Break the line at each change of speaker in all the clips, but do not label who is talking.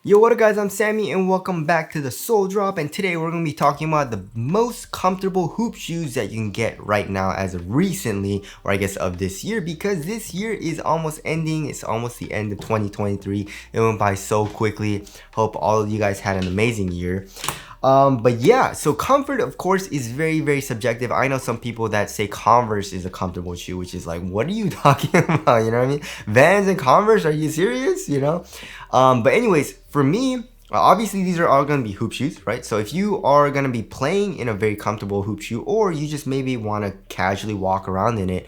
Yo, what up guys, I'm Sammy and welcome back to the Soul Drop, and today we're going to be talking about the most comfortable hoop shoes that you can get right now as of recently, or I guess of this year, because this year is almost ending. It's almost the end of 2023. It went by so quickly. Hope all of you guys had an amazing year. But yeah, so comfort of course is very subjective. I know some people that say Converse is a comfortable shoe, which is like, what are you talking about? You know what I mean? Vans and Converse, are you serious? You know? But anyways, for me, obviously these are all going to be hoop shoes, right? So if you are going to be playing in a very comfortable hoop shoe, or you just maybe want to casually walk around in it,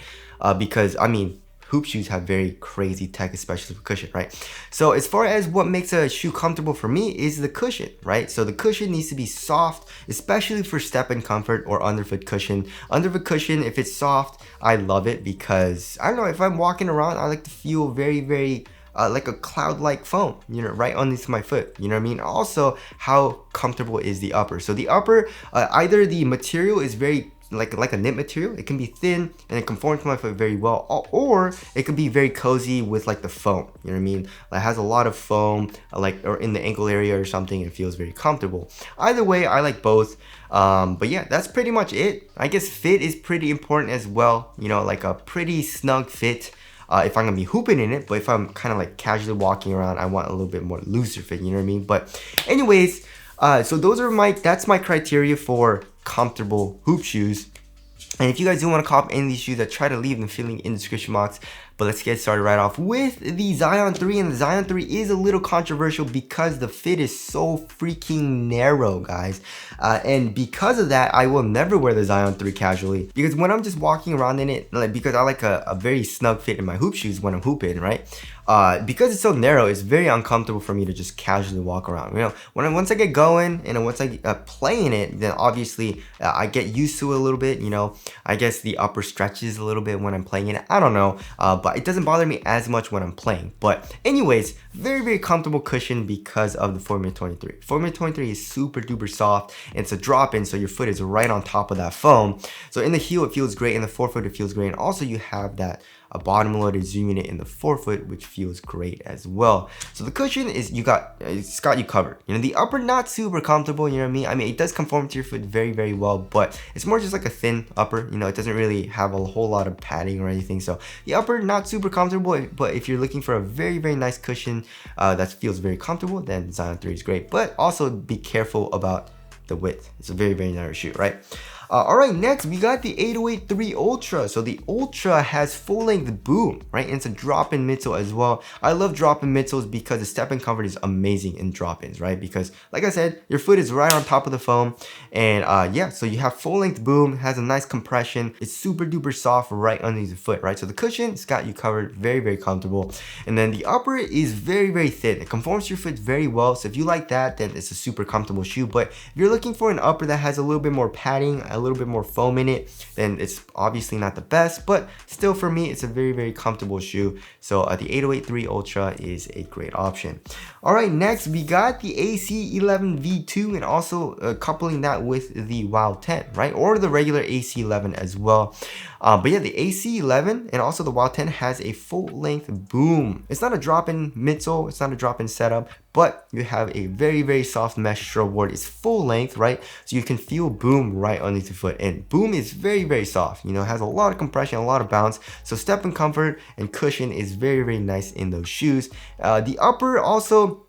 because I mean, hoop shoes have very crazy tech, especially for cushion, right? So as far as what makes a shoe comfortable for me is the cushion, right? So the cushion needs to be soft, especially for step-in comfort or underfoot cushion. Underfoot cushion, if it's soft, I love it because, I don't know, if I'm walking around, I like to feel very like a cloud-like foam, you know, right underneath my foot, you know what I mean? Also, how comfortable is the upper? So the upper, either the material is very like a knit material, it can be thin and it conforms to my foot very well, or it could be very cozy with like the foam, you know what I mean? It has a lot of foam, like, or in the ankle area or something, it feels very comfortable. Either way, I like both. But yeah, that's pretty much it. I guess fit is pretty important as well, you know, like a pretty snug fit. If I'm gonna be hooping in it, but if I'm kind of like casually walking around, I want a little bit more looser fit, you know what I mean? But anyways, so that's my criteria for comfortable hoop shoes. And if you guys do want to cop any of these shoes, I try to leave them feeling in the description box. But let's get started right off with the Zion 3. And the Zion 3 is a little controversial because the fit is so freaking narrow, guys. And because of that, I will never wear the Zion 3 casually. Because when I'm just walking around in it, like, because I like a very snug fit in my hoop shoes when I'm hooping, right? Because it's so narrow, it's very uncomfortable for me to just casually walk around. You know, once I get going and once I play in it, then obviously I get used to it a little bit. You know, I guess the upper stretches a little bit when I'm playing in it. I don't know, but it doesn't bother me as much when I'm playing. But anyways, very comfortable cushion because of the Formula 23. Formula 23 is super duper soft. And it's a drop-in, so your foot is right on top of that foam. So in the heel, it feels great. In the forefoot, it feels great. And also you have that bottom loaded zoom unit in the forefoot, which feels great as well. So the cushion is, it's got you covered. You know, the upper not super comfortable, you know what I mean? I mean, it does conform to your foot very well, but it's more just like a thin upper. You know, it doesn't really have a whole lot of padding or anything. So the upper not super comfortable, but if you're looking for a very nice cushion that feels very comfortable, then Zion 3 is great. But also be careful about the width. It's a very narrow shoe, right? Alright, next we got the 808 Ultra. So the Ultra has full-length boom, right? And it's a drop-in midsole as well. I love drop-in midsoles because the step-in comfort is amazing in drop-ins, right? Because like I said, your foot is right on top of the foam, and yeah, so you have full-length boom, has a nice compression, it's super duper soft right underneath the foot, right? So the cushion, it's got you covered, very comfortable. And then the upper is very thin. It conforms to your foot very well, so if you like that, then it's a super comfortable shoe. But if you're looking for an upper that has a little bit more padding, a little bit more foam in it, then it's obviously not the best, but still for me, it's a very comfortable shoe. So the 808 Ultra is a great option. All right, next we got the AC11 V2, and also coupling that with the WOW 10, right? Or the regular AC11 as well. But yeah, the AC11 and also the WOW 10 has a full-length boom. It's not a drop-in midsole, it's not a drop-in setup, but you have a very soft mesh strobe board. It's full length, right? So you can feel boom right underneath the foot, and boom is very soft. You know, it has a lot of compression, a lot of bounce. So step-in comfort and cushion is very nice in those shoes. The upper also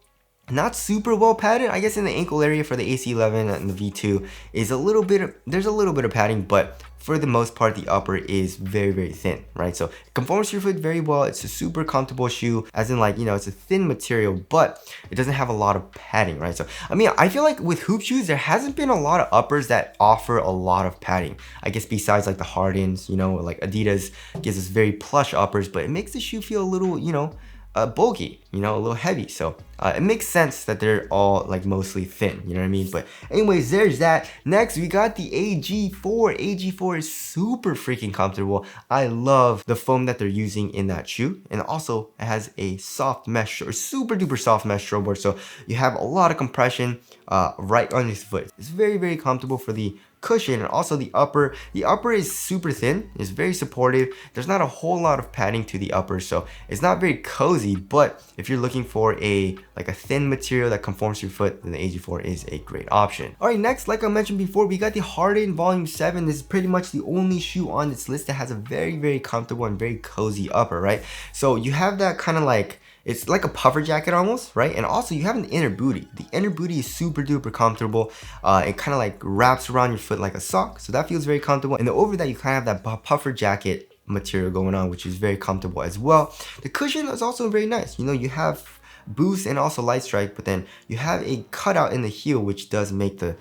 not super well padded. I guess in the ankle area for the AC11 and the V2 is there's a little bit of padding, but for the most part, the upper is very thin, right? So it conforms to your foot very well. It's a super comfortable shoe, as in, like, you know, it's a thin material, but it doesn't have a lot of padding, right? So, I mean, I feel like with hoop shoes, there hasn't been a lot of uppers that offer a lot of padding. I guess besides like the Hardens, you know, like Adidas gives us very plush uppers, but it makes the shoe feel a little, you know, bulky, you know, a little heavy. So it makes sense that they're all like mostly thin, you know what I mean? But anyways, there's that. Next we got the AG4. AG4 is super freaking comfortable. I love the foam that they're using in that shoe, and also it has a soft mesh, or super duper soft mesh strobe board, so you have a lot of compression right underneath the foot. It's very comfortable for the cushion, and also the upper. The upper is super thin, it's very supportive. There's not a whole lot of padding to the upper, so it's not very cozy, but if you're looking for a thin material that conforms to your foot, then the AG4 is a great option. All right, next, like I mentioned before, we got the Harden Volume 7. This is pretty much the only shoe on this list that has a very comfortable and very cozy upper, right? So you have that kind of like, it's like a puffer jacket almost, right? And also you have an inner booty. The inner booty is super duper comfortable. It kind of like wraps around your foot like a sock, so that feels very comfortable. And over that, you kind of have that puffer jacket material going on, which is very comfortable as well. The cushion is also very nice. You know, you have boost and also light strike, but then you have a cutout in the heel, which does make the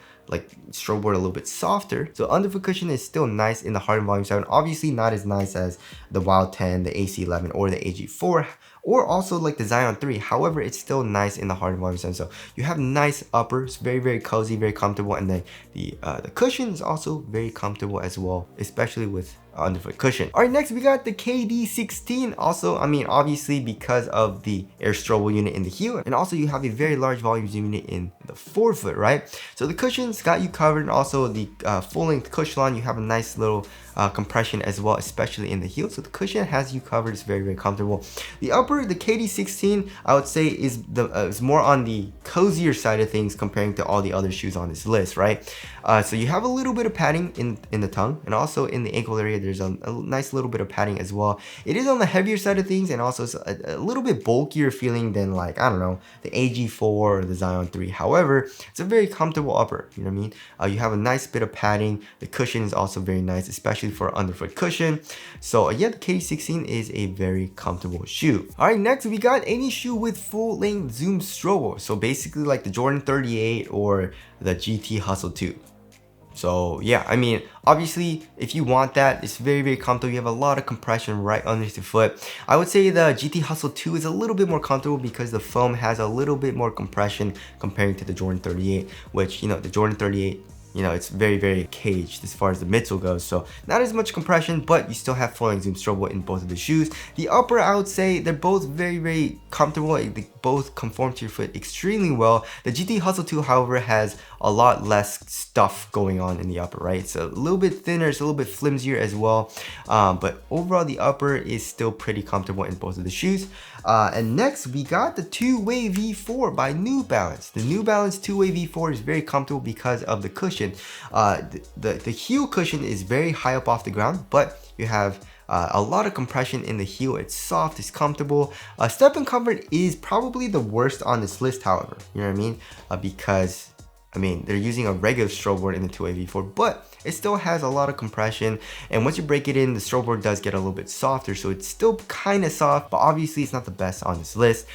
stroke board a little bit softer. So underfoot cushion is still nice in the Harden Volume 7. Obviously not as nice as the Wild 10, the AC11, or the AG4, or also like the Zion 3. However, it's still nice in the Harden Volume 7. So you have nice uppers, very cozy, very comfortable, and then the cushion is also very comfortable as well, especially with underfoot cushion. All right, next we got the KD16. Also, I mean, obviously because of the air strobel unit in the heel, and also you have a very large volume zoom unit in the forefoot, right? So the cushions got you covered, and also the full-length cushion, you have a nice little compression as well, especially in the heel. So the cushion has you covered. It's very comfortable. The upper, the KD16, I would say is more on the cozier side of things comparing to all the other shoes on this list, right? So you have a little bit of padding in the tongue, and also in the ankle area there's a nice little bit of padding as well. It is on the heavier side of things, and also it's a little bit bulkier feeling than, like, I don't know, the AG4 or the Zion 3. However, it's a very comfortable upper, you know what I mean? You have a nice bit of padding. The cushion is also very nice, especially for underfoot cushion. So yeah, the KD16 is a very comfortable shoe. All right, next we got any shoe with full length zoom strobel. So basically like the Jordan 38 or the GT Hustle 2. So yeah, I mean, obviously if you want that, it's very comfortable. You have a lot of compression right underneath the foot. I would say the GT Hustle 2 is a little bit more comfortable because the foam has a little bit more compression comparing to the Jordan 38, which, you know, the Jordan 38, you know, it's very caged as far as the midsole goes, so not as much compression, but you still have full-length zoom strobel in both of the shoes. The upper, I would say they're both very comfortable. They both conform to your foot extremely well. The GT Hustle 2, however, has a lot less stuff going on in the upper, right? It's a little bit thinner, it's a little bit flimsier as well, but overall the upper is still pretty comfortable in both of the shoes. And next we got the two-way V4 by New Balance. The New Balance two-way V4 is very comfortable because of the cushion. The heel cushion is very high up off the ground, but you have a lot of compression in the heel. It's soft, it's comfortable. Step and comfort is probably the worst on this list, however, you know what I mean? Because I mean, they're using a regular stroke board in the two-way V4, but it still has a lot of compression, and once you break it in, the stroke board does get a little bit softer, so it's still kind of soft, but obviously it's not the best on this list.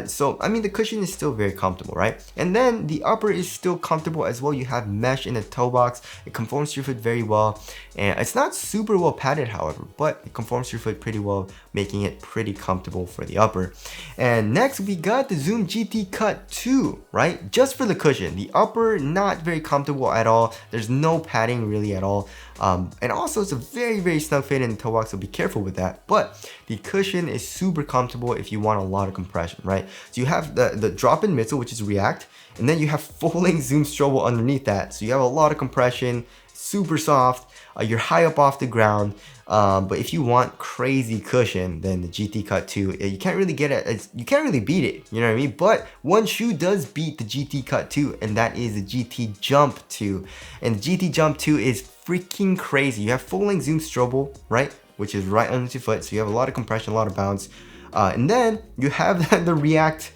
So I mean, the cushion is still very comfortable, right? And then the upper is still comfortable as well. You have mesh in the toe box. It conforms to your foot very well, and it's not super well padded, however, but it conforms to your foot pretty well, making it pretty comfortable for the upper. And next we got the Zoom GT Cut 2, right? Just for the cushion. The upper, not very comfortable at all. There's no padding really at all, and also it's a very snug fit in the toe box, so be careful with that. But the cushion is super comfortable if you want a lot of compression, right? So you have the drop-in midsole, which is React, and then you have full-length zoom strobel underneath that, so you have a lot of compression, super soft. You're high up off the ground, but if you want crazy cushion, then the GT Cut 2, you can't really get it, you can't really beat it, you know what I mean? But one shoe does beat the GT Cut 2, and that is the GT Jump 2. And the GT Jump 2 is freaking crazy. You have full-length zoom strobel, right, which is right under your foot, so you have a lot of compression, a lot of bounce, and then you have the React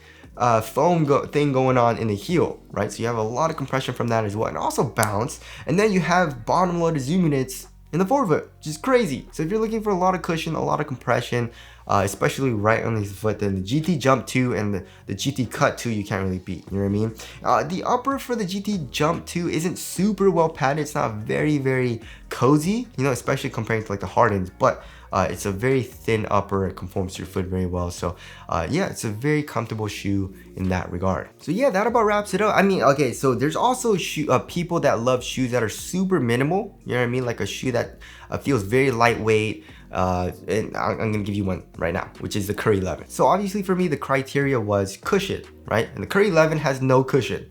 foam thing going on in the heel, right? So you have a lot of compression from that as well, and also bounce. And then you have bottom loaded zoom units in the forefoot, which is crazy. So if you're looking for a lot of cushion, a lot of compression, especially right underneath the foot, then the GT Jump 2 and the GT Cut 2 you can't really beat, you know what I mean? The upper for the GT Jump 2 isn't super well padded. It's not very cozy, you know, especially comparing to like the Hardens, but it's a very thin upper. It conforms to your foot very well. So yeah, it's a very comfortable shoe in that regard. So yeah, that about wraps it up. I mean, okay, so there's also people that love shoes that are super minimal, you know what I mean? Like a shoe that feels very lightweight. And I'm gonna give you one right now, which is the Curry 11. So obviously for me, the criteria was cushion, right? And the Curry 11 has no cushion.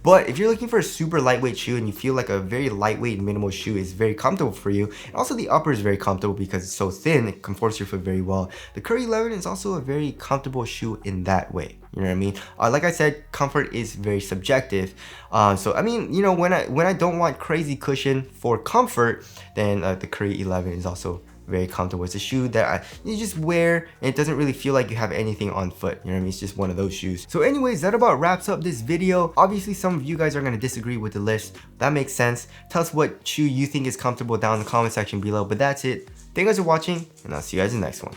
But if you're looking for a super lightweight shoe and you feel like a very lightweight minimal shoe is very comfortable for you, and also the upper is very comfortable because it's so thin, it conforms to your foot very well, the Curry 11 is also a very comfortable shoe in that way. You know what I mean? Like I said, comfort is very subjective. So I mean, you know, when I don't want crazy cushion for comfort, then the Curry 11 is also very comfortable. It's a shoe that you just wear and it doesn't really feel like you have anything on foot. You know what I mean? It's just one of those shoes. So anyways, that about wraps up this video. Obviously, some of you guys are going to disagree with the list. That makes sense. Tell us what shoe you think is comfortable down in the comment section below. But that's it. Thank you guys for watching, and I'll see you guys in the next one.